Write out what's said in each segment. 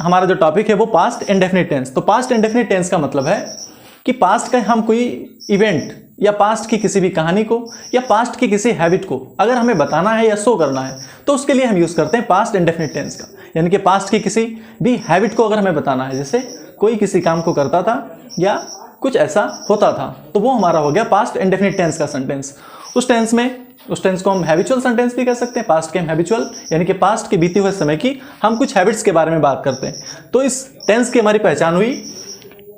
हमारा जो टॉपिक है वो पास्ट इंडेफिनिट टेंस। तो पास्ट इंडेफिनिट टेंस का मतलब है कि पास्ट का हम कोई इवेंट या पास्ट की किसी भी कहानी को या पास्ट की किसी हैबिट को अगर हमें बताना है या शो करना है तो उसके लिए हम यूज़ करते हैं पास्ट इंडेफिनिट टेंस का। यानी कि पास्ट की किसी भी हैबिट को अगर हमें बताना है, जैसे कोई किसी काम को करता था या कुछ ऐसा होता था, तो वो हमारा हो गया पास्ट इंडेफिनिट टेंस का सेंटेंस। उस टेंस को हम हैबिचुअल सेंटेंस भी कह सकते हैं। पास्ट के हम हैबिचुअल यानी कि पास्ट के बीते हुए समय की हम कुछ हैबिट्स के बारे में बात करते हैं। तो इस टेंस की हमारी पहचान हुई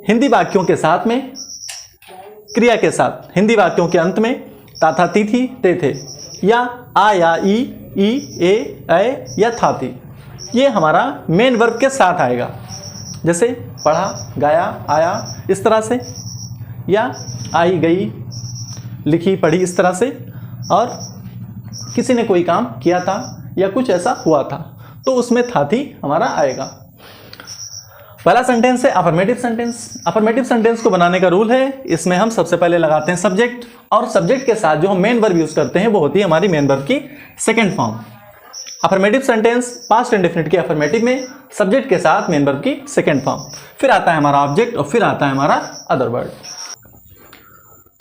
हिंदी वाक्यों के साथ में क्रिया के साथ, हिंदी वाक्यों के अंत में ता था ती थी ते थे, या आ या ई ए ऐ या था थी, ये हमारा मेन वर्ब के साथ आएगा। जैसे पढ़ा, गाया, आया, इस तरह से, या आई, गई, लिखी, पढ़ी, इस तरह से। और किसी ने कोई काम किया था या कुछ ऐसा हुआ था तो उसमें था थी हमारा आएगा। पहला सेंटेंस है अफर्मेटिव सेंटेंस। अफर्मेटिव सेंटेंस को बनाने का रूल है, इसमें हम सबसे पहले लगाते हैं सब्जेक्ट, और सब्जेक्ट के साथ जो हम मेन वर्ब यूज करते हैं वो होती है हमारी मेन वर्ब की second form. Affirmative sentence past indefinite के अफर्मेटिव में सब्जेक्ट के साथ मेन वर्ब की सेकंड फॉर्म, फिर आता है हमारा ऑब्जेक्ट और फिर आता है हमारा अदर वर्ड।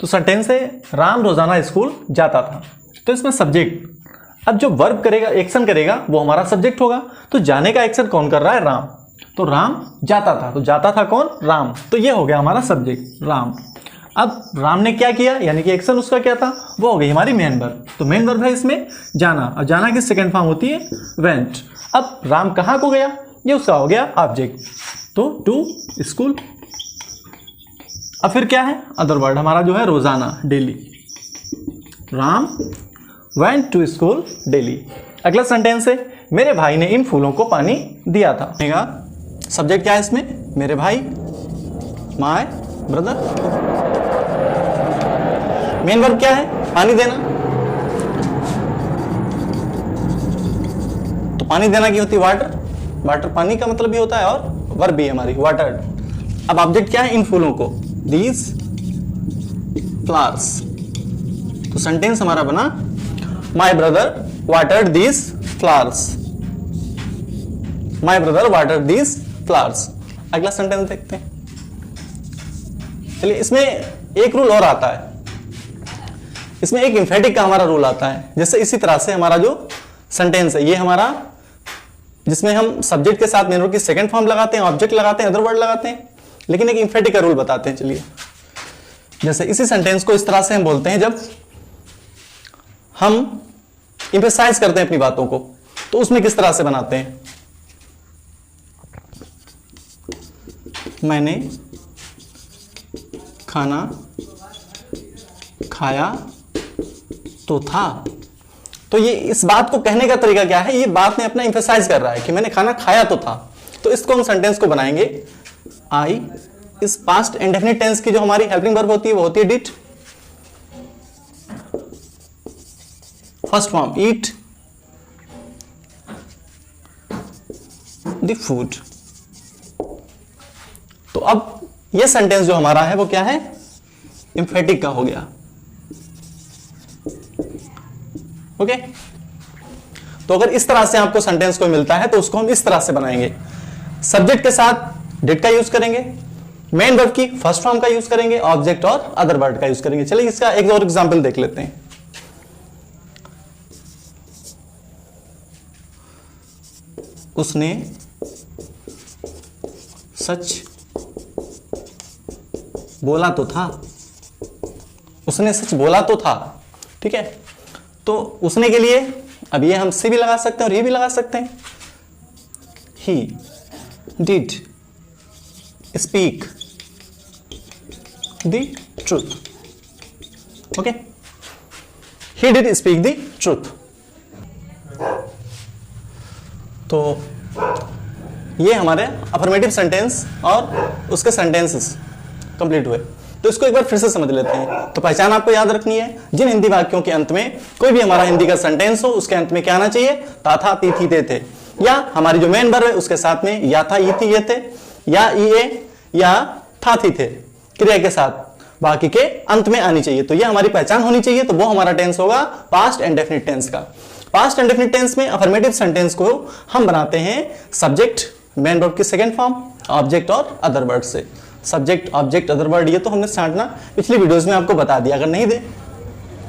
तो सेंटेंस है राम रोजाना स्कूल जाता था। तो इसमें सब्जेक्ट, अब जो वर्ब करेगा, एक्शन करेगा, वो हमारा सब्जेक्ट होगा। तो जाने का एक्शन कौन कर रहा है? राम। तो राम जाता था, तो जाता था कौन? राम। तो ये हो गया हमारा सब्जेक्ट राम। अब राम ने क्या किया, यानी कि एक्शन उसका क्या था, वो हो गई हमारी मेन वर्ब। तो मेन वर्ब है इसमें जाना, और जाना की सेकंड फॉर्म होती है वेंट। अब राम कहाँ को गया, ये उसका हो गया ऑब्जेक्ट, तो टू स्कूल। अब फिर क्या है? अदर वर्ड हमारा जो है रोजाना, daily. Ram went to school daily. अगला सेंटेंस है मेरे भाई ने इन फूलों को पानी दिया था। सब्जेक्ट क्या है इसमें? मेरे भाई, माय ब्रदर। मेन वर्ब क्या है? पानी देना। तो पानी देना की होती है वाटर, वाटर पानी का मतलब भी होता है, और वर्ब भी हमारी वाटर्ड। अब ऑब्जेक्ट क्या है? इन फूलों को, these flowers। तो सेंटेंस हमारा बना my brother watered these flowers। My brother watered these flowers। अगला सेंटेंस देखते हैं। चलिए, इसमें एक रूल और आता है, इसमें एक एम्फेटिक का हमारा रूल आता है। जैसे इसी तरह से हमारा जो सेंटेंस है ये हमारा, जिसमें हम सब्जेक्ट के साथ मेन वर्ब की सेकंड फॉर्म लगाते हैं, ऑब्जेक्ट लगाते हैं, अदर वर्ड लगाते हैं, लेकिन एक एम्फेटिक का रूल बताते हैं। चलिए, जैसे इसी सेंटेंस को इस तरह से हम बोलते हैं जब हम एम्फेसाइज करते हैं अपनी बातों को, तो उसमें किस तरह से बनाते हैं? मैंने खाना खाया तो था। तो ये इस बात को कहने का तरीका क्या है? ये बात में अपना एम्फेसाइज कर रहा है कि मैंने खाना खाया तो था। तो इसको हम सेंटेंस को बनाएंगे आई। इस पास्ट इंडेफिनिट टेंस की जो हमारी हेल्पिंग वर्ब होती है वो होती है did. First form eat the food. तो अब ये सेंटेंस जो हमारा है वो क्या है? एम्फेटिक का हो गया। ओके। तो अगर इस तरह से आपको सेंटेंस को मिलता है तो उसको हम इस तरह से बनाएंगे, सब्जेक्ट के साथ डिड का यूज करेंगे, मेन वर्ब की फर्स्ट फॉर्म का यूज करेंगे, ऑब्जेक्ट और अदर वर्ड का यूज करेंगे। चलिए इसका एक और एग्जांपल देख लेते हैं। उसने सच बोला तो था। उसने सच बोला तो था, ठीक है। तो उसने के लिए अब ये हम से भी लगा सकते हैं और ये भी लगा सकते हैं। He did speak the truth. Okay, he did speak the truth. तो ये हमारे अफर्मेटिव सेंटेंस और उसके सेंटेंसेस कंप्लीट हुए। तो इसको एक बार फिर से समझ लेते हैं। तो पहचान आपको याद रखनी है, जिन हिंदी वाक्यों के अंत में कोई भी हमारा हिंदी का सेंटेंस हो उसके अंत में क्या आना चाहिए? ता था ती थी ते थे, या हमारी जो मेन वर्ब है उसके साथ में या था ई थी ये थे, या ई ए या था थी थे क्रिया के साथ बाकी के अंत में आनी चाहिए। तो ये हमारी पहचान होनी चाहिए। तो वो हमारा टेंस होगा पास्ट इंडेफिनिट टेंस का। पास्ट इंडेफिनिट टेंस में अफर्मेटिव सेंटेंस को हम बनाते हैं सब्जेक्ट मेन वर्ब की सेकंड फॉर्म ऑब्जेक्ट और अदर वर्ड से। सब्जेक्ट ऑब्जेक्ट अदर वर्ड ये तो हमने छांटना पिछली वीडियोस में आपको बता दिया, अगर नहीं दे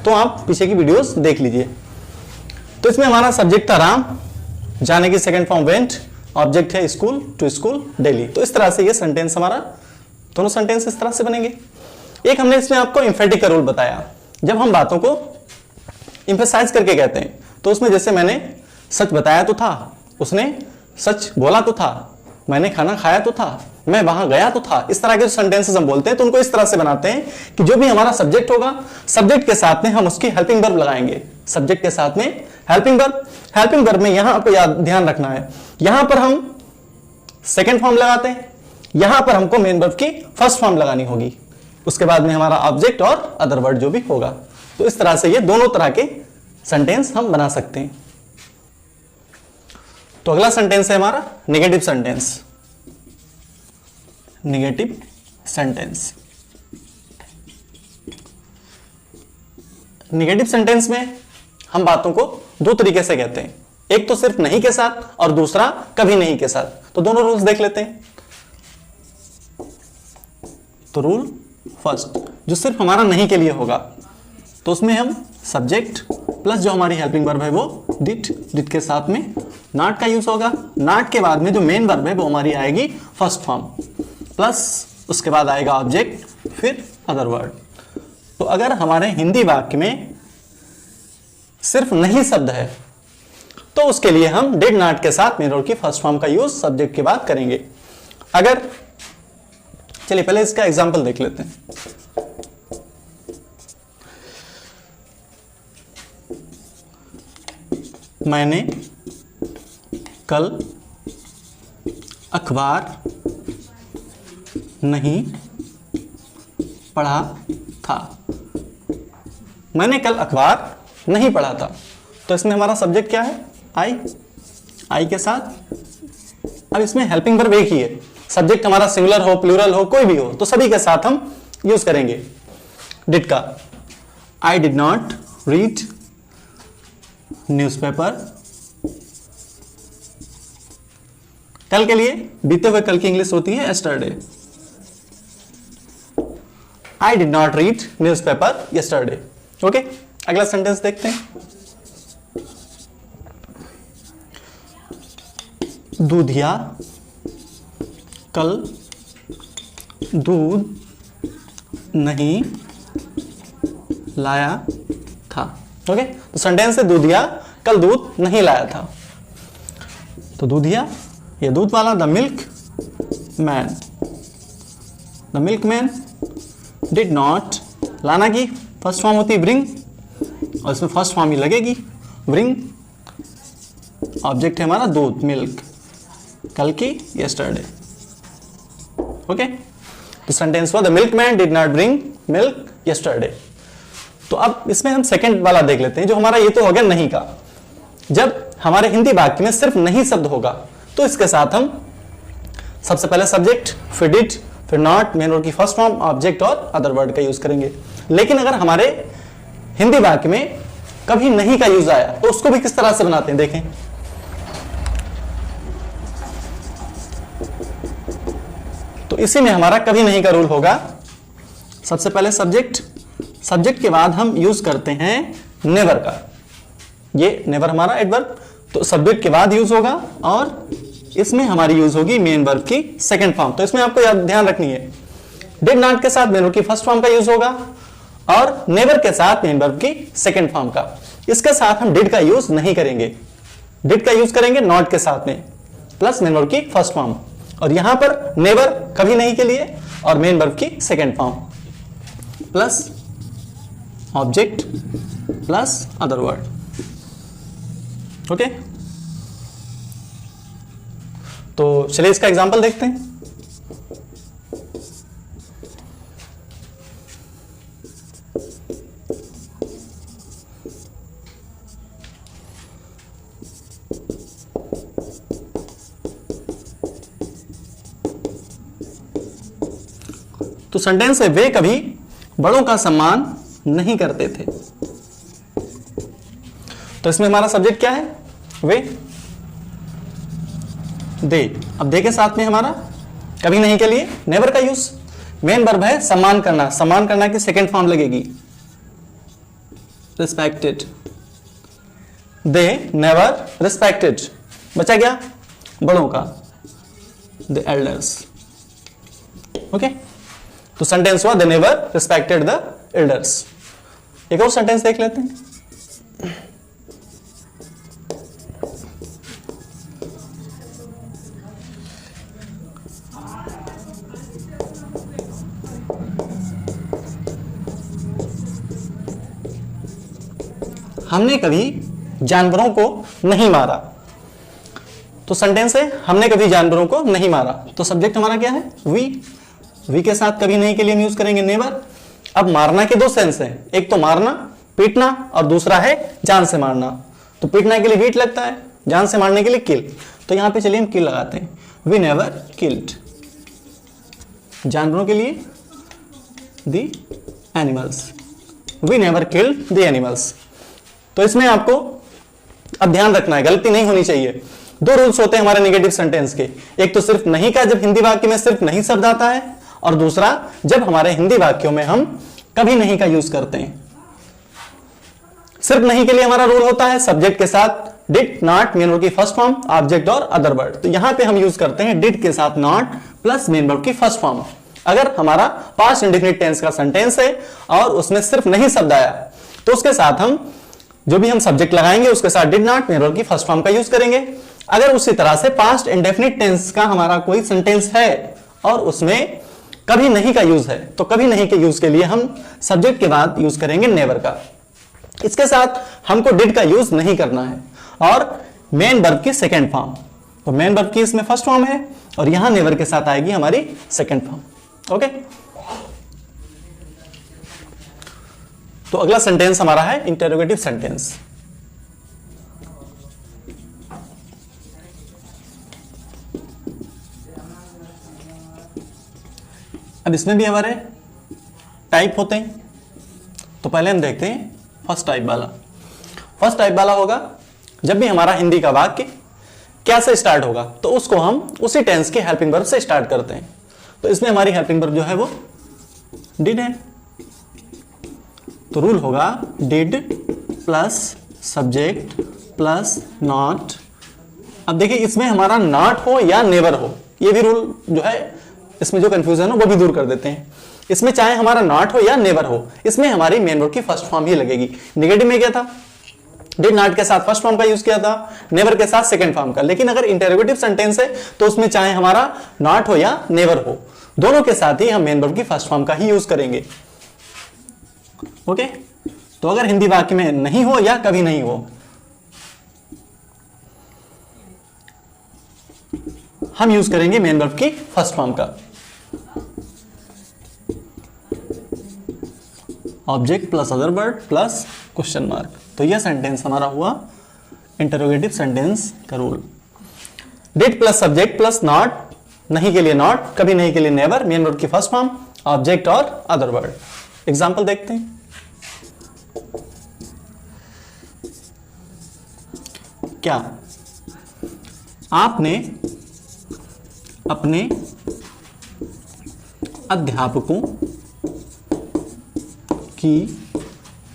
तो आप पीछे की वीडियोस देख लीजिए। तो इसमें हमारा सब्जेक्ट था राम, जाने की सेकंड फॉर्म वेंट, ऑब्जेक्ट है स्कूल, टू स्कूल डेली। तो इस तरह से ये सेंटेंस हमारा, दोनों सेंटेंस इस तरह से बनेंगे। एक हमने इसमें आपको एम्फेटिक का रूल बताया, जब हम बातों को एम्फेसाइज करके कहते हैं तो उसमें जैसे मैंने सच बताया तो था, उसने सच बोला तो था, मैंने खाना खाया तो था, मैं वहां गया तो था। इस तरह के सेंटेंसेस हम बोलते हैं तो उनको इस तरह से बनाते हैं कि जो भी हमारा सब्जेक्ट होगा, सब्जेक्ट के साथ में हम उसकी हेल्पिंग वर्ब लगाएंगे। सब्जेक्ट के साथ में हेल्पिंग वर्ब में यहां आपको ध्यान रखना है, यहां पर हम सेकेंड फॉर्म लगाते हैं, यहां पर हमको मेन वर्ब की फर्स्ट फॉर्म लगानी होगी, उसके बाद में हमारा ऑब्जेक्ट और अदर वर्ड जो भी होगा। तो इस तरह से ये दोनों तरह के सेंटेंस हम बना सकते हैं। तो अगला सेंटेंस है हमारा negative sentence. Negative sentence, negative sentence में हम बातों को दो तरीके से कहते हैं, एक तो सिर्फ नहीं के साथ और दूसरा कभी नहीं के साथ। तो दोनों रूल्स देख लेते हैं। तो रूल फर्स्ट, जो सिर्फ हमारा नहीं के लिए होगा, तो उसमें हम सब्जेक्ट प्लस जो हमारी हेल्पिंग वर्ब है वो डिड के साथ में नॉट का यूज होगा। नॉट के बाद में जो मेन वर्ब है वो हमारी आएगी फर्स्ट फॉर्म, प्लस उसके बाद आएगा ऑब्जेक्ट, फिर अदर वर्ड। तो अगर हमारे हिंदी वाक्य में सिर्फ नहीं शब्द है तो उसके लिए हम डिड नॉट के साथ मेन वर्ब की फर्स्ट फॉर्म का यूज सब्जेक्ट के बाद करेंगे। अगर चलिए पहले इसका एग्जांपल देख लेते हैं। मैंने कल अखबार नहीं पढ़ा था। मैंने कल अखबार नहीं पढ़ा था, तो इसमें हमारा सब्जेक्ट क्या है? आई के साथ। अब इसमें हेल्पिंग वर्ब एक ही है, सब्जेक्ट हमारा सिंगुलर हो प्लूरल हो कोई भी हो तो सभी के साथ हम यूज करेंगे डिड का। I did not read newspaper. कल के लिए बीते हुए कल की इंग्लिश होती है yesterday. I did not read newspaper yesterday. Okay, अगला सेंटेंस देखते हैं। दूधिया कल दूध नहीं लाया था। ओके, तो सेंटेंस है दूधिया कल दूध नहीं लाया था। तो दूधिया ये दूध वाला, the milk man, the milk man did not, लाना की फर्स्ट फॉर्म होती है ब्रिंग और इसमें फर्स्ट फॉर्म ही लगेगी ब्रिंग। ऑब्जेक्ट है हमारा दूध मिल्क, कल की यस्टरडे। ओके, तो सेंटेंस हुआ the milk man did not bring milk yesterday. तो अब इसमें हम सेकंड वाला देख लेते हैं, जो हमारा ये तो हो गया नहीं का। जब हमारे हिंदी वाक्य में सिर्फ नहीं शब्द होगा तो इसके साथ हम सबसे पहले सब्जेक्ट, फिर डिड, फिर नॉट, मेन वर्ब की फर्स्ट फॉर्म, ऑब्जेक्ट और अदर वर्ड का यूज करेंगे। लेकिन अगर हमारे हिंदी वाक्य में कभी नहीं का यूज आया तो उसको भी किस तरह से बनाते हैं देखें। तो इसी में हमारा कभी नहीं का रूल होगा, सबसे पहले सब्जेक्ट, सब्जेक्ट के बाद हम यूज करते हैं नेवर का। ये नेवर हमारा एडवर्ब, तो सब्जेक्ट के बाद यूज होगा और इसमें हमारी यूज होगी मेन वर्ब की सेकंड फॉर्म। तो इसमें आपको याद ध्यान रखनी है, डिड नॉट के साथ मेन वर्ब की फर्स्ट फॉर्म का यूज होगा और नेवर के साथ मेन वर्ब की सेकंड फॉर्म का। इसके साथ हम डिड का यूज नहीं करेंगे, डिड का यूज करेंगे नॉट के साथ में प्लस मेन वर्ब की फर्स्ट फॉर्म, और यहां पर नेवर कभी नहीं के लिए और मेन वर्ब की second form plus object plus other word. Okay, तो चलिए इसका एग्जांपल देखते हैं। तो सेंटेंस है वे कभी बड़ों का सम्मान नहीं करते थे। तो इसमें हमारा सब्जेक्ट क्या है? वे, दे। अब देखे साथ में हमारा कभी नहीं के लिए नेवर का यूज। मेन वर्ब है सम्मान करना, सम्मान करना की सेकेंड फॉर्म लगेगी रिस्पेक्टेड, दे नेवर रिस्पेक्टेड। बचा क्या बड़ों का, द एल्डर्स। ओके, तो सेंटेंस हुआ they never respected the elders. एक और सेंटेंस देख लेते हैं। हमने कभी जानवरों को नहीं मारा। तो सेंटेंस है हमने कभी जानवरों को नहीं मारा। तो सब्जेक्ट हमारा क्या है वी के साथ कभी नहीं के लिए हम यूज करेंगे नेवर। अब मारना के दो सेंस हैं, एक तो मारना पीटना और दूसरा है जान से मारना। तो पीटना के लिए बीट लगता है, जान से मारने के लिए किल। तो यहां पे चलिए हम किल लगाते हैं, वी नेवर किल्ड। जानवरों के लिए the animals, we never killed the animals. तो इसमें आपको अब ध्यान रखना है, गलती नहीं होनी चाहिए। दो रूल्स होते हैं हमारे नेगेटिव सेंटेंस के, एक तो सिर्फ नहीं का, जब हिंदी वाक्य में सिर्फ नहीं शब्द आता है, और दूसरा जब हमारे हिंदी वाक्यों में हम कभी नहीं का यूज करते हैं। सिर्फ नहीं के लिए हमारा रूल होता है सब्जेक्ट के साथ डिड नॉट मेन वर्ब की फर्स्ट फॉर्म, ऑब्जेक्ट और अदर वर्ड। तो यहां पे हम यूज करते हैं डिड के साथ नॉट प्लस मेन वर्ब की फर्स्ट फॉर्म। अगर हमारा पास्ट इंडेफिनिट टेंस का सेंटेंस है और उसमें सिर्फ नहीं शब्द आया, तो उसके साथ हम जो भी हम सब्जेक्ट लगाएंगे उसके साथ डिड नॉट मेन वर्ब की फर्स्ट फॉर्म का यूज करेंगे। अगर उसी तरह से पास्ट इंडेफिनिट टेंस का हमारा कोई सेंटेंस है और उसमें कभी नहीं का यूज है, तो कभी नहीं के यूज के लिए हम सब्जेक्ट के बाद यूज करेंगे नेवर का। इसके साथ हमको डिड का यूज नहीं करना है। और मेन वर्ब की सेकेंड फॉर्म, तो मेन वर्ब की इसमें फर्स्ट फॉर्म है और यहां नेवर के साथ आएगी हमारी सेकेंड फॉर्म। ओके, तो अगला सेंटेंस हमारा है इंटरोगेटिव सेंटेंस। अब इसमें भी हमारे टाइप होते हैं, तो पहले हम देखते हैं फर्स्ट टाइप वाला। फर्स्ट टाइप वाला होगा जब भी हमारा हिंदी का वाक्य क्या से स्टार्ट होगा, तो उसको हम उसी टेंस के हेल्पिंग वर्ब से स्टार्ट करते हैं। तो इसमें हमारी हेल्पिंग वर्ब जो है वो डिड है। तो रूल होगा did plus subject plus not. अब देखिए इसमें हमारा नॉट हो या नेवर हो, ये भी रूल जो है इसमें जो कंफ्यूजन है वो भी दूर कर देते हैं। इसमें चाहे हमारा नॉट हो या नेवर हो, इसमें हमारी मेन वर्ब की फर्स्ट फॉर्म ही लगेगी। नेगेटिव में क्या था, डिड नॉट के साथ फर्स्ट फॉर्म का यूज किया था, नेवर के साथ सेकंड फॉर्म का। लेकिन अगर इंटरोगेटिव सेंटेंस है तो उसमें चाहे हमारा नॉट हो या नेवर हो, दोनों के साथ ही हम मेन वर्ब की फर्स्ट फॉर्म का ही यूज करेंगे। ओके, तो अगर हिंदी वाक्य में नहीं हो या कभी नहीं हो, हम यूज करेंगे मेन वर्ब की फर्स्ट फॉर्म का। Object plus other word plus question mark. तो यह सेंटेंस हमारा हुआ इंटरोगेटिव सेंटेंस का rule. Did plus subject plus not, नहीं के लिए नॉट, कभी नहीं के लिए नेवर, मेन वर्ब की फर्स्ट फॉर्म, ऑब्जेक्ट और अदर वर्ड। एग्जांपल देखते हैं। क्या आपने अपने अध्यापकों की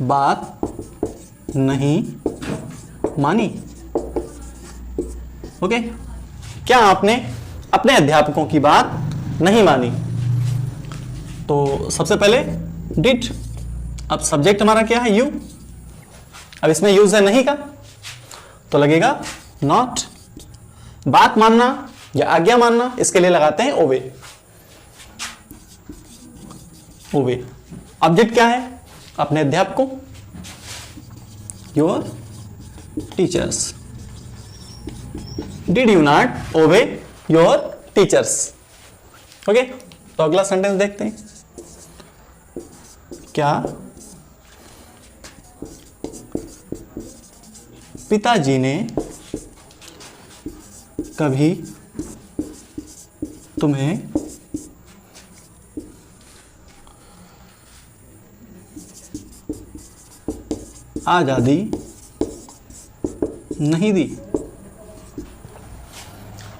बात नहीं मानी? ओके, क्या आपने अपने अध्यापकों की बात नहीं मानी? तो सबसे पहले डिड, अब सब्जेक्ट हमारा क्या है यू, अब इसमें यूज है नहीं का, तो लगेगा नॉट। बात मानना या आज्ञा मानना, इसके लिए लगाते हैं ओवे। ओवे। ऑब्जेक्ट क्या है, अपने अध्यापकों, your teachers. Did you not owe your teachers? Okay, तो अगला सेंटेंस देखते हैं। क्या पिताजी ने कभी तुम्हें आजादी नहीं दी?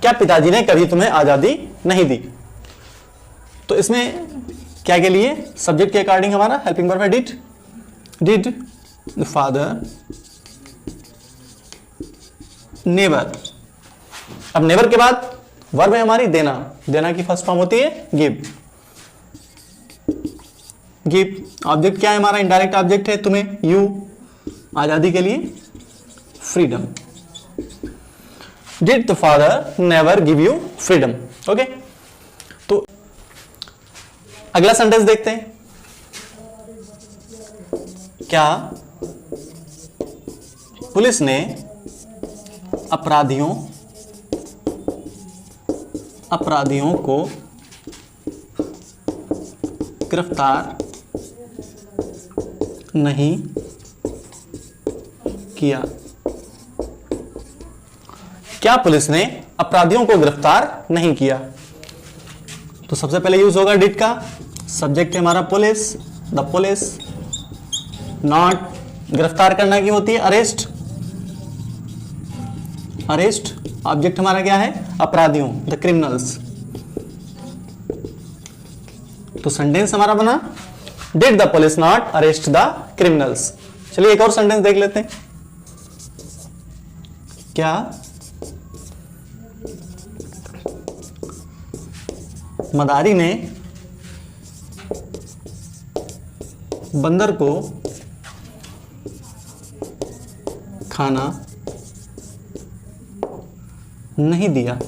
क्या पिताजी ने कभी तुम्हें आजादी नहीं दी? तो इसमें क्या के लिए सब्जेक्ट के अकॉर्डिंग हमारा हेल्पिंग वर्ब है did. Did the father never. अब नेवर के बाद वर्ब है हमारी देना। देना की फर्स्ट फॉर्म होती है गिव। गिव ऑब्जेक्ट क्या है हमारा? इनडायरेक्ट ऑब्जेक्ट है तुम्हें, यू, आजादी के लिए freedom. Did the father never give you freedom. Okay, तो अगला सेंटेंस देखते हैं। क्या पुलिस ने अपराधियों को गिरफ्तार नहीं किया? क्या पुलिस ने अपराधियों को गिरफ्तार नहीं किया? तो सबसे पहले यूज होगा डिड का। सब्जेक्ट है हमारा पुलिस, द पुलिस। नॉट गिरफ्तार करना की होती है अरेस्ट। अरेस्ट ऑब्जेक्ट हमारा क्या है? अपराधियों, द क्रिमिनल्स। तो सेंटेंस हमारा बना did the police not arrest the criminals. चलिए एक और सेंटेंस देख लेते हैं। क्या मदारी ने बंदर को खाना नहीं दिया?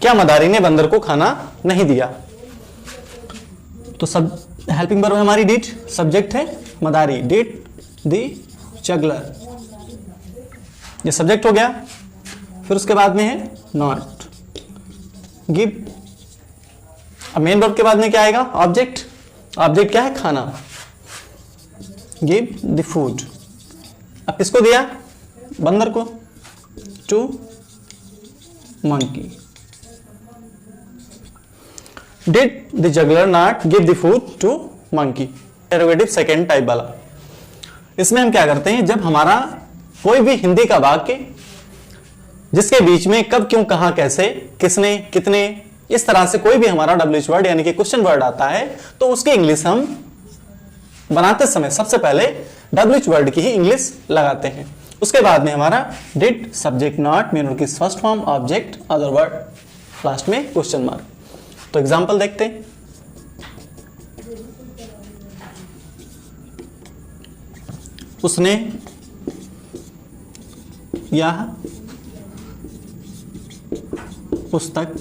क्या मदारी ने बंदर को खाना नहीं दिया? तो सब हेल्पिंग वर्ब हमारी डिड, सब्जेक्ट है मदारी, डिड द जगलर, ये सब्जेक्ट हो गया। फिर उसके बाद में है नॉट। गिव, अब मेन वर्ब के बाद में क्या आएगा? ऑब्जेक्ट। ऑब्जेक्ट क्या है? खाना। Give the food. अब किसको दिया? बंदर को, to monkey. Did the juggler not give the food to monkey. Interrogative second type वाला। इसमें हम क्या करते हैं, जब हमारा कोई भी हिंदी का वाक्य जिसके बीच में कब, क्यों, कहां, कैसे, किसने, कितने, इस तरह से कोई भी हमारा डब्ल्यूएच वर्ड यानी कि क्वेश्चन वर्ड आता है, तो उसकी इंग्लिश हम बनाते समय सबसे पहले डब्ल्यूएच वर्ड की ही इंग्लिश लगाते हैं। उसके बाद में हमारा डिड, सब्जेक्ट नॉट, मेन की first form, object, other word, last में क्वेश्चन मार्क। तो एग्जांपल देखते हैं। उसने यह पुस्तक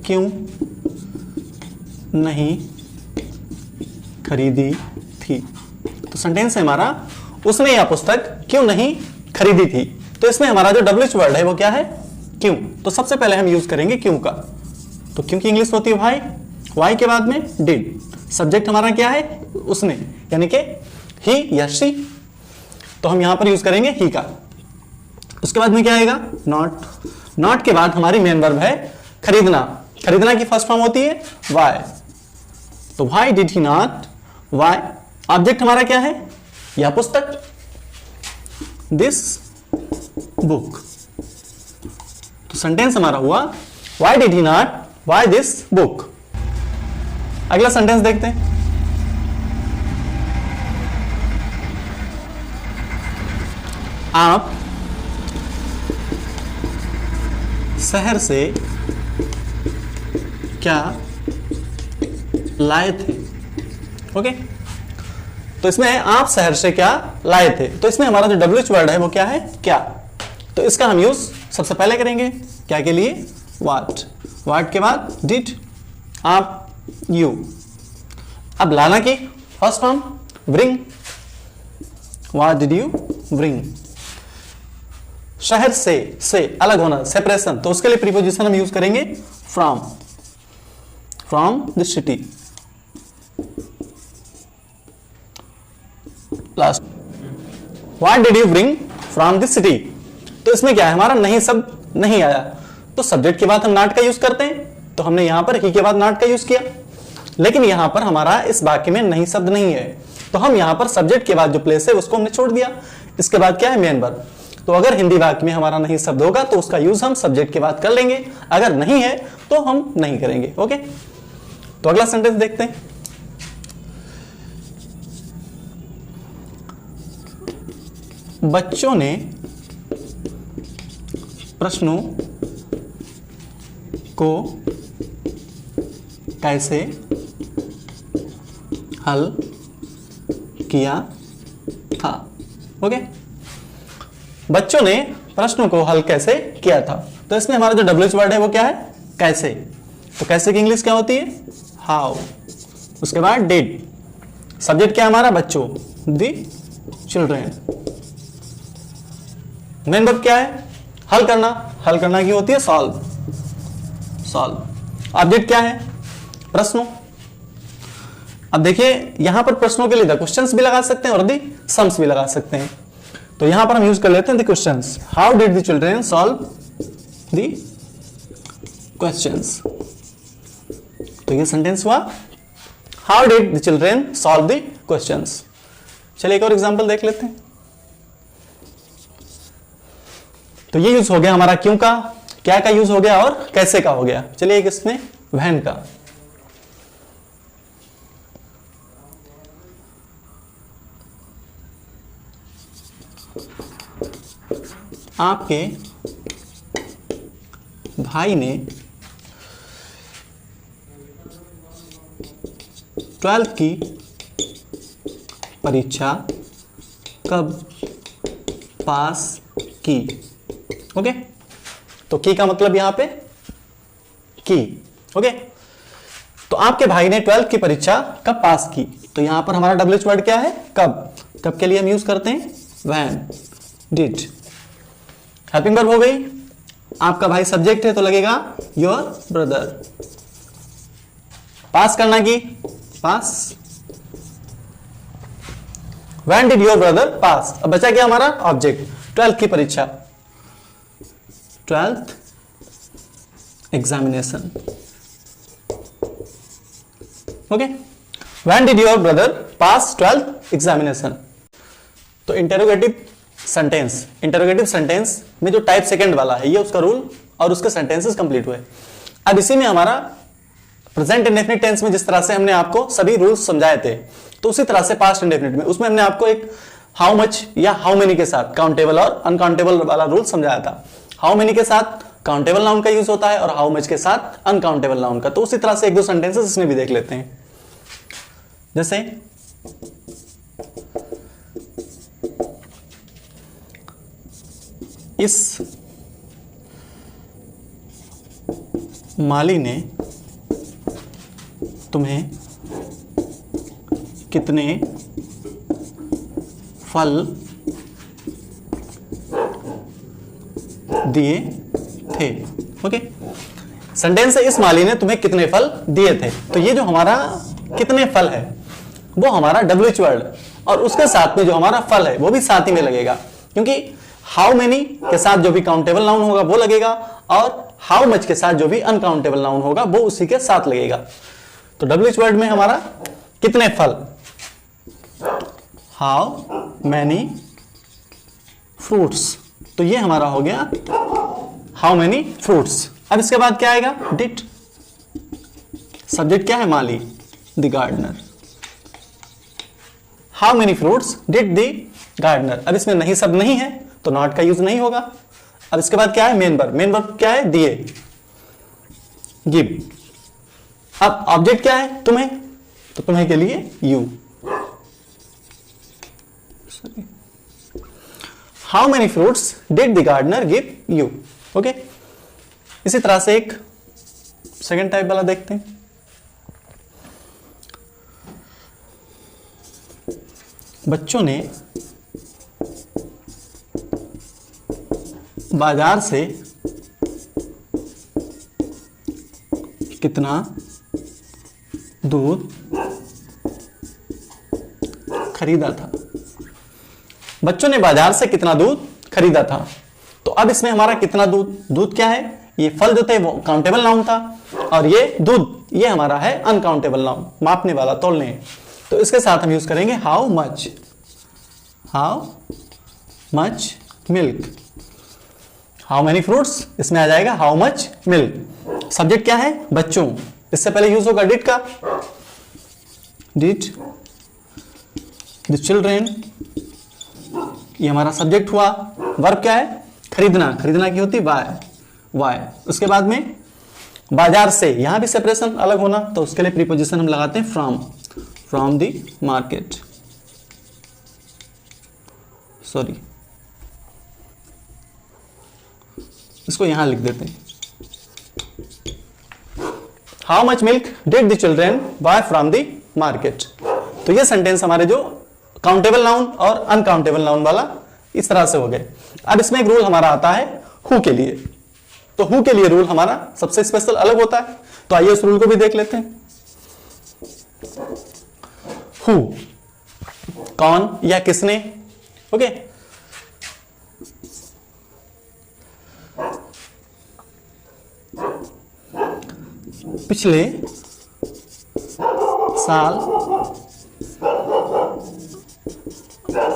क्यों नहीं खरीदी थी? तो सेंटेंस है हमारा उसने यह पुस्तक क्यों नहीं खरीदी थी। तो इसमें हमारा जो डब्ल्यूएच वर्ड है वो क्या है? क्यों। तो सबसे पहले हम यूज करेंगे क्यों का। तो क्यों की इंग्लिश होती है वाई। वाई के बाद में डिड। सब्जेक्ट हमारा क्या है? उसने, यानी कि ही या शी। तो हम यहां पर यूज करेंगे ही का। उसके बाद में क्या आएगा? नॉट। नॉट के बाद हमारी मेन वर्ब है खरीदना। खरीदना की फर्स्ट फॉर्म होती है वाई। तो why did he not, why. Object हमारा क्या है? यह पुस्तक, दिस बुक। तो सेंटेंस हमारा हुआ why did he not buy this book. अगला सेंटेंस देखते हैं। आप शहर से क्या लाए थे? ओके, तो इसमें आप शहर से क्या लाए थे। तो इसमें हमारा जो डब्ल्यूएच वर्ड है वो क्या है? क्या। तो इसका हम यूज सबसे पहले करेंगे क्या के लिए? व्हाट। व्हाट के बाद डिड, आप, यू। अब लाना की first form bring. What did you bring. शहर से अलग होना, सेपरेशन, तो उसके लिए प्रीपोजिशन हम यूज करेंगे from. From the city. Last, what did you bring from the city. तो इसमें क्या है हमारा? नहीं शब्द नहीं आया, तो सब्जेक्ट के बाद हम नॉट का यूज करते हैं। तो हमने यहां पर ही के बाद नॉट का यूज किया, लेकिन यहां पर हमारा इस वाक्य में नहीं शब्द नहीं है, तो हम यहां पर सब्जेक्ट के बाद जो प्लेस है उसको हमने छोड़ दिया। इसके बाद क्या है? Main verb. तो अगर हिंदी वाक्य में हमारा नहीं शब्द होगा तो उसका यूज हम सब्जेक्ट के बाद कर लेंगे, अगर नहीं है तो हम नहीं करेंगे। ओके, तो अगला सेंटेंस देखते हैं। बच्चों ने प्रश्नों को कैसे हल किया था। ओके, बच्चों ने प्रश्नों को हल कैसे किया था। तो इसमें हमारा जो डब्ल्यूएच वर्ड है वो क्या है, कैसे। तो कैसे की इंग्लिश क्या होती है, हाउ। उसके बाद डिड, सब्जेक्ट क्या है हमारा, बच्चों, दी चिल्ड्रेन। मेन वर्ब क्या है, हल करना, हल करना की होती है सॉल्व, सॉल्व। ऑब्जेक्ट क्या है, प्रश्नों। अब देखिए यहां पर प्रश्नों के लिए द क्वेश्चंस भी लगा सकते हैं और दी सम्स भी लगा सकते हैं। तो यहां पर हम यूज कर लेते हैं the questions. How did the children solve the questions. तो ये सेंटेंस हुआ how did the children solve the questions. चलिए एक और एग्जांपल देख लेते हैं। तो ये यूज हो गया हमारा क्यों का, क्या का यूज हो गया और कैसे का हो गया। चलिए एक इसमें व्हेन का। आपके भाई ने 12th की परीक्षा कब पास की। ओके, तो की का मतलब यहां पे की। ओके, तो आपके भाई ने 12th की परीक्षा कब पास की। तो यहां पर हमारा डब्ल्यूएच वर्ड क्या है, कब। कब के लिए हम यूज करते हैं व्हेन, डिड। हेल्पिंग वर्ब हो गई, आपका भाई सब्जेक्ट है तो लगेगा योर ब्रदर। पास करना की पास, व्हेन डिड योर ब्रदर पास। अब बचा क्या हमारा ऑब्जेक्ट, 12th की परीक्षा, 12th examination. Okay, when did your brother pass 12th examination. तो इंटरोगेटिव सेंटेंस, इंटरोगेटिव सेंटेंस में जो टाइप सेकंड वाला है ये उसका रूल और उसके सेंटेंसेस कंप्लीट हुए। अब इसी में हमारा प्रेजेंट इंडेफिनिट टेंस में जिस तरह से हमने आपको सभी रूल्स समझाए थे, तो उसी तरह से पास्ट इंडेफिनिट में उसमें हमने आपको एक हाउ मच या हाउ मेनी के साथ काउंटेबल और अनकाउंटेबल वाला रूल समझाया था। हाउ मेनी के साथ काउंटेबल नाउन का यूज होता है और हाउ मच के साथ अनकाउंटेबल नाउन का। तो उसी तरह से एक दो सेंटेंसेस इसमें भी देख लेते हैं। जैसे इस माली ने तुम्हें कितने फल दिए थे। ओके, सेंटेंस है इस माली ने तुम्हें कितने फल दिए थे। तो ये जो हमारा कितने फल है वो हमारा डब्ल्यूएच वर्ड, और उसके साथ में जो हमारा फल है वो भी साथ ही में लगेगा, क्योंकि हाउ मेनी के साथ जो भी काउंटेबल नाउन होगा वो लगेगा और हाउ मच के साथ जो भी अनकाउंटेबल नाउन होगा वो उसी के साथ लगेगा। तो डब्ल्यूएच वर्ड में हमारा कितने फल, हाउ मैनी फ्रूट्स। तो ये हमारा हो गया हाउ मैनी फ्रूट्स। अब इसके बाद क्या आएगा, डिड। सब्जेक्ट क्या है, माली, the gardener. How many fruits did the gardener. अब इसमें नहीं शब्द नहीं है तो नॉट का यूज नहीं होगा। अब इसके बाद क्या है, मेन वर्ब। मेन वर्ब क्या है, दिए, गिव। अब ऑब्जेक्ट क्या है, तुम्हें, तो तुम्हें के लिए you. How many fruits did the gardener give you. Okay, इसी तरह से एक सेकेंड टाइप वाला देखते हैं। बच्चों ने बाजार से कितना दूध खरीदा था। बच्चों ने बाजार से कितना दूध खरीदा था। तो अब इसमें हमारा कितना दूध, दूध क्या है, ये फल जो थे वो काउंटेबल नाउन था और ये दूध ये हमारा है अनकाउंटेबल नाउन, मापने वाला, तोलने। तो इसके साथ हम यूज करेंगे how much. How much milk. How many fruits, इसमें आ जाएगा हाउ मच मिल्क। सब्जेक्ट क्या है, बच्चों, इससे पहले यूज होगा डिड का, डिड द चिल्ड्रेन, ये हमारा सब्जेक्ट हुआ। वर्ब क्या है, खरीदना, खरीदना की होती बाय, वाई। उसके बाद में बाजार से, यहां भी सेपरेशन अलग होना, तो उसके लिए प्रीपोजिशन हम लगाते हैं from, from the market, sorry इसको यहां लिख देते हैं। How much milk did the children buy from the market. तो ये सेंटेंस हमारे जो काउंटेबल नाउन और अनकाउंटेबल नाउन वाला इस तरह से हो गए। अब इसमें एक रूल हमारा आता है हु के लिए। तो हु के लिए रूल हमारा सबसे स्पेशल अलग होता है, तो आइए इस रूल को भी देख लेते हैं। हु, कौन या किसने, ओके। पिछले साल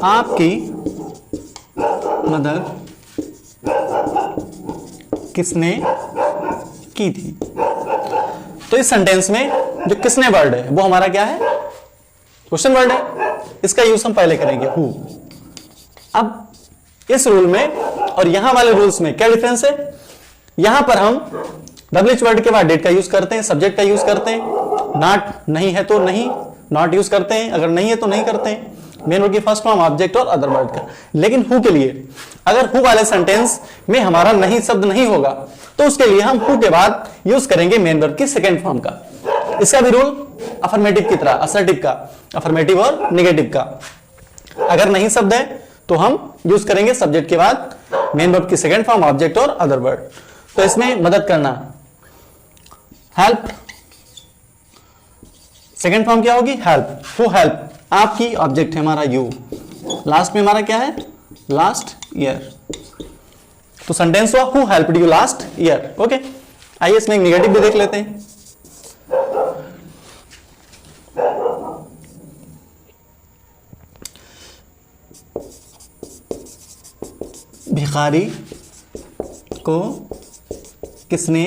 आपकी मदद किसने की थी। तो इस सेंटेंस में जो किसने वर्ड है वो हमारा क्या है, क्वेश्चन वर्ड है। इसका यूज हम पहले करेंगे हु। अब इस रूल में और यहां वाले रूल्स में क्या डिफरेंस है, यहां पर हम डब्ल्यूएच वर्ड के बाद डेट का यूज करते हैं, सब्जेक्ट का यूज करते हैं, नॉट नहीं है तो नहीं, नॉट यूज करते हैं, अगर नहीं है तो नहीं करते हैं, मेन वर्ड की फर्स्ट फॉर्म, ऑब्जेक्ट और अदर वर्ड का। लेकिन हु के लिए, अगर हु वाले सेंटेंस में हमारा नहीं शब्द नहीं होगा तो उसके लिए हम हु के बाद यूज करेंगे मेन वर्ब की सेकेंड फॉर्म का। इसका भी रूल अफर्मेटिव की तरह, असर्टिव का, अफर्मेटिव और निगेटिव का। अगर नहीं शब्द है तो हम यूज करेंगे सब्जेक्ट के बाद मेन वर्ब की सेकेंड फॉर्म, ऑब्जेक्ट और अदर वर्ड। तो इसमें मदद करना, हेल्प, सेकेंड फॉर्म क्या होगी, हेल्प, हु हेल्प, आपकी, ऑब्जेक्ट है हमारा यू, लास्ट में हमारा क्या है, लास्ट ईयर। तो सेंटेंस हुआ who helped you last year, okay. आइए इसमें एक निगेटिव भी देख लेते हैं। भिखारी को किसने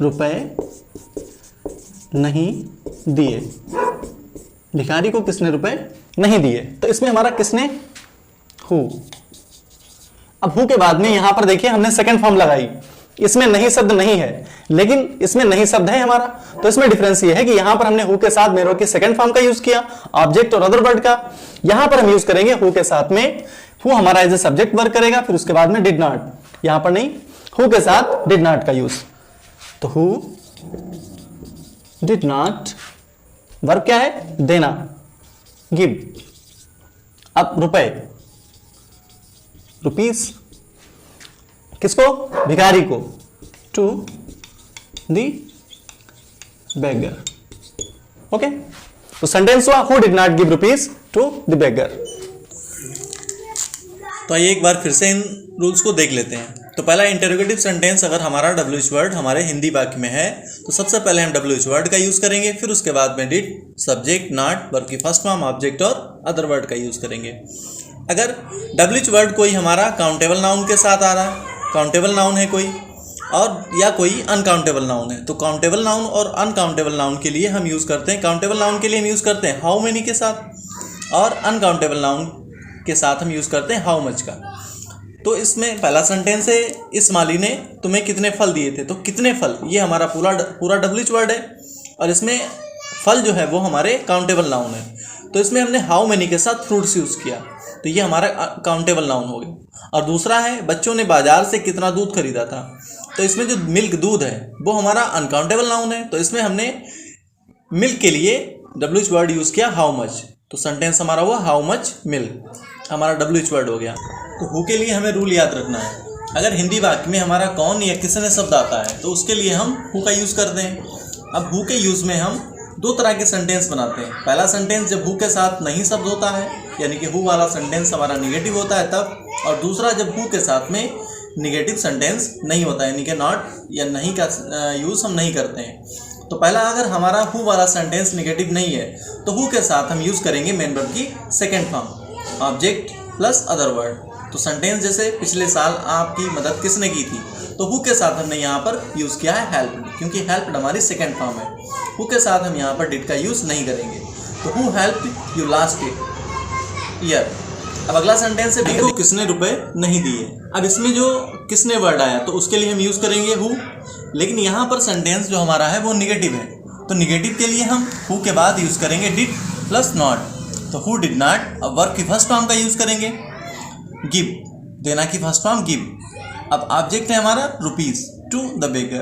रुपए नहीं दिए, भिखारी को किसने रुपए नहीं दिए। तो इसमें हमारा किसने, हु। अब हु के बाद में यहां पर देखिए हमने सेकंड फॉर्म लगाई, इसमें नहीं शब्द नहीं है लेकिन इसमें नहीं शब्द है हमारा। तो इसमें डिफरेंस ये है कि यहां पर हमने हु के साथ मेन वर्ब की सेकंड फॉर्म का यूज किया, ऑब्जेक्ट और अदर वर्ड का। यहां पर हम यूज करेंगे हु के साथ में, हु हमारा एज ए सब्जेक्ट वर्क करेगा, फिर उसके बाद में डिड नॉट, यहां पर नहीं, हु के साथ डिड नॉट का यूज। तो हु डिड नॉट, वर्ब क्या है, देना, गिव। अब रुपए, रुपीस, किसको, भिखारी को, टू दी बेगर, ओके। तो सेंटेंस हुआ who did not give rupees to the beggar. तो आइए एक बार फिर से इन रूल्स को देख लेते हैं। तो पहला इंटरोगेटिव सेंटेंस, अगर हमारा डब्ल्यूएच वर्ड हमारे हिंदी वाक्य में है तो सबसे पहले हम डब्ल्यूएच वर्ड का यूज करेंगे, फिर उसके बाद में डिड, सब्जेक्ट, नॉट, वर्ब की फर्स्ट फॉर्म, ऑब्जेक्ट और अदर वर्ड का यूज करेंगे। अगर डब्ल्यूएच वर्ड कोई हमारा काउंटेबल नाउन के साथ आ रहा है, काउंटेबल नाउन है कोई, और या कोई अनकाउंटेबल नाउन है, तो काउंटेबल नाउन और अनकाउंटेबल नाउन के लिए हम यूज करते हैं, काउंटेबल नाउन के लिए हम यूज करते हैं हाउ मेनी के साथ, और अनकाउंटेबल नाउन के साथ हम यूज करते हैं हाउ मच का। तो इसमें पहला सेंटेंस है, इस माली ने तुम्हें कितने फल दिए थे। तो कितने फल, ये हमारा पूरा डब्ल्यूएच वर्ड है, और इसमें फल जो है वो हमारे काउंटेबल नाउन है। तो इसमें हमने हाउ मेनी के साथ फ्रूट्स यूज़ किया, तो ये हमारा काउंटेबल नाउन हो गया। और दूसरा है, बच्चों ने बाजार से कितना दूध खरीदा था। तो इसमें जो मिल्क, दूध है, वो हमारा अनकाउंटेबल नाउन है। तो इसमें हमने मिल्क के लिए डब्ल्यूएच वर्ड यूज़ किया हाउ मच। तो सेंटेंस हमारा हुआ हाउ मच मिल्क, हमारा डब्ल्यूएच वर्ड हो गया। तो हु के लिए हमें रूल याद रखना है, अगर हिंदी वाक्य में हमारा कौन या किसने शब्द आता है तो उसके लिए हम हु का यूज़ करते हैं। अब हु के यूज़ में हम दो तरह के सेंटेंस बनाते हैं। पहला सेंटेंस जब हु के साथ नहीं शब्द होता है, यानी कि हु वाला सेंटेंस हमारा निगेटिव होता है तब, और दूसरा जब हु के साथ में निगेटिव सेंटेंस नहीं होता है, यानी कि नॉट या नहीं का यूज़ हम नहीं करते हैं। तो पहला, अगर हमारा हु वाला सेंटेंस निगेटिव नहीं है तो हु के साथ हम यूज़ करेंगे मेन वर्ब की second form, object plus other word. तो सेंटेंस जैसे पिछले साल आपकी मदद किसने की थी, तो हु के साथ हमने यहाँ पर यूज़ किया है हेल्प्ड, क्योंकि हेल्प्ड हमारी सेकेंड फॉर्म है। हु के साथ हम यहाँ पर डिड का यूज़ नहीं करेंगे। तो who helped you last year. अब अगला सेंटेंस है देखो किसने रुपए नहीं दिए। अब इसमें जो किसने वर्ड आया तो उसके लिए हम यूज़ करेंगे हु, लेकिन यहाँ पर सेंटेंस जो हमारा है वो निगेटिव है, तो निगेटिव के लिए हम हु के बाद यूज़ करेंगे डिड प्लस नॉट। तो हु डिड नॉट। अब वर्ब की फर्स्ट फॉर्म का यूज़ करेंगे गिव, देना की फर्स्ट फॉर्म गिव। अब ऑब्जेक्ट है हमारा रुपीज़ टू द बेगर,